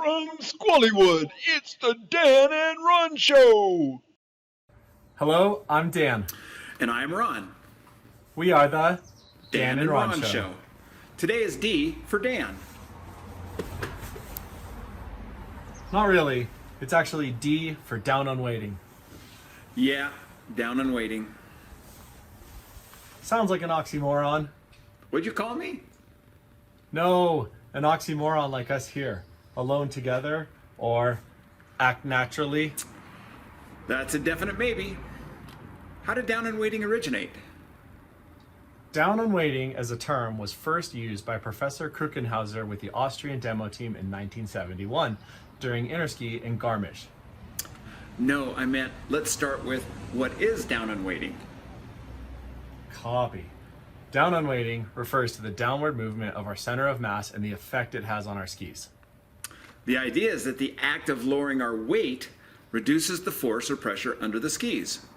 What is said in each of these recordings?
From Squallywood, it's the Dan and Ron Show. Hello, I'm Dan. And I'm Ron. We are the Dan and Ron Show. Today is D for Dan. Not really. It's actually D for down on waiting. Yeah, down and waiting. Sounds like an oxymoron. What'd you call me? No, an oxymoron like us here. Alone together or act naturally. That's a definite maybe. How did down and waiting originate? Down on waiting as a term was first used by Professor Krukenhauser with the Austrian demo team in 1971 during Interski in Garmisch. No, I meant let's start with what is down and waiting. Copy. Down on waiting refers to the downward movement of our center of mass and the effect it has on our skis. The idea is that the act of lowering our weight reduces the force or pressure under the skis.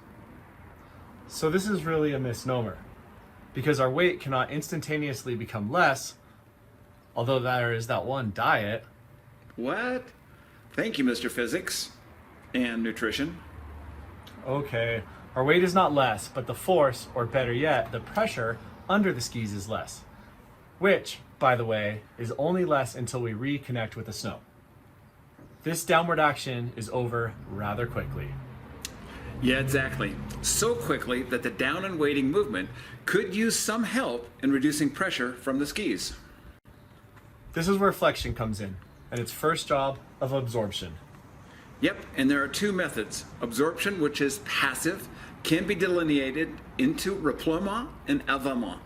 So this is really a misnomer, because our weight cannot instantaneously become less, although there is that one diet. What? Thank you, Mr. Physics and Nutrition. Okay, our weight is not less, but the force, or better yet, the pressure under the skis is less, which, by the way, is only less until we reconnect with the snow. This downward action is over rather quickly. Yeah, exactly. So quickly that the down and waiting movement could use some help in reducing pressure from the skis. This is where flexion comes in, and its first job of absorption. Yep, and there are two methods. Absorption, which is passive, can be delineated into reploiement and avalement.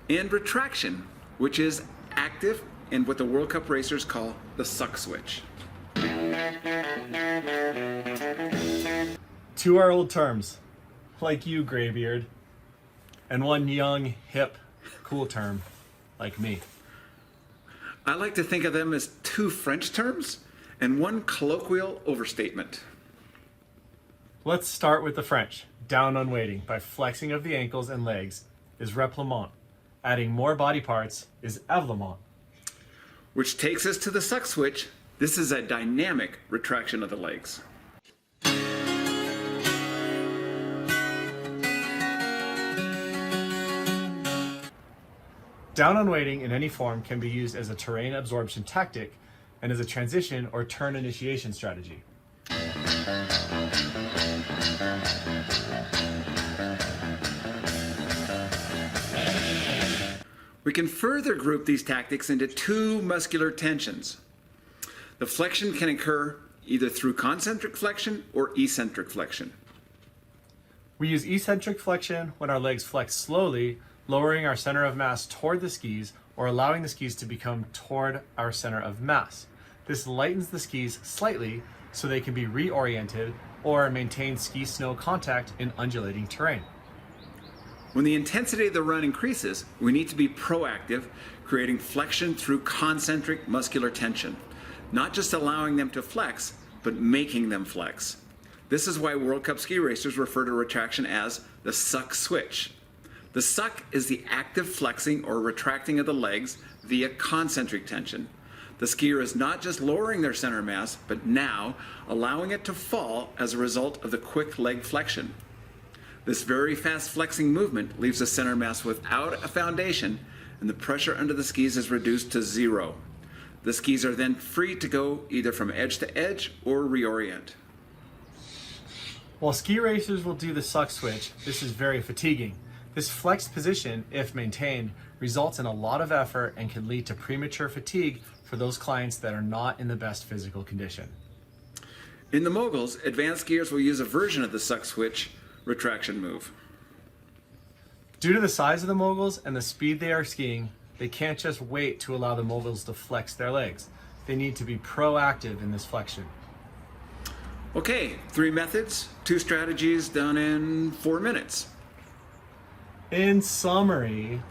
And retraction, which is active and what the World Cup racers call the suck switch. Two are old terms, like you, Graybeard, and one young, hip, cool term, like me. I like to think of them as two French terms and one colloquial overstatement. Let's start with the French. Down on waiting by flexing of the ankles and legs is reploiement. Adding more body parts is avalement. Which takes us to the suck switch. This is a dynamic retraction of the legs. Down on waiting in any form can be used as a terrain absorption tactic and as a transition or turn initiation strategy. We can further group these tactics into two muscular tensions. The flexion can occur either through concentric flexion or eccentric flexion. We use eccentric flexion when our legs flex slowly, lowering our center of mass toward the skis or allowing the skis to become toward our center of mass. This lightens the skis slightly so they can be reoriented or maintain ski-snow contact in undulating terrain. When the intensity of the run increases, we need to be proactive, creating flexion through concentric muscular tension. Not just allowing them to flex, but making them flex. This is why World Cup ski racers refer to retraction as the suck switch. The suck is the active flexing or retracting of the legs via concentric tension. The skier is not just lowering their center mass, but now allowing it to fall as a result of the quick leg flexion. This very fast flexing movement leaves the center mass without a foundation, and the pressure under the skis is reduced to zero. The skis are then free to go either from edge to edge or reorient. While ski racers will do the suck switch, this is very fatiguing. This flexed position, if maintained, results in a lot of effort and can lead to premature fatigue for those clients that are not in the best physical condition. In the moguls, advanced skiers will use a version of the suck switch retraction move. Due to the size of the moguls and the speed they are skiing, they can't just wait to allow the moguls to flex their legs. They need to be proactive in this flexion. Okay, 3 methods, 2 strategies done in 4 minutes. In summary,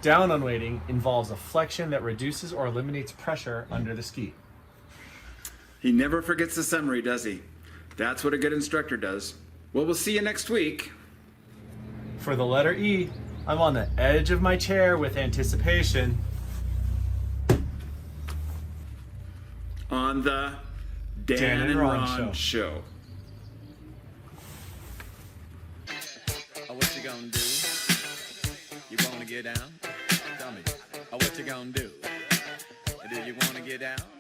down on waiting involves a flexion that reduces or eliminates pressure under the ski. He never forgets the summary, does he? That's what a good instructor does. Well, we'll see you next week. For the letter E, I'm on the edge of my chair with anticipation. on the Dan and Ron Show. Oh, what you gonna do? You wanna get down? Tell me. Oh, what you gonna do? Do you wanna get down?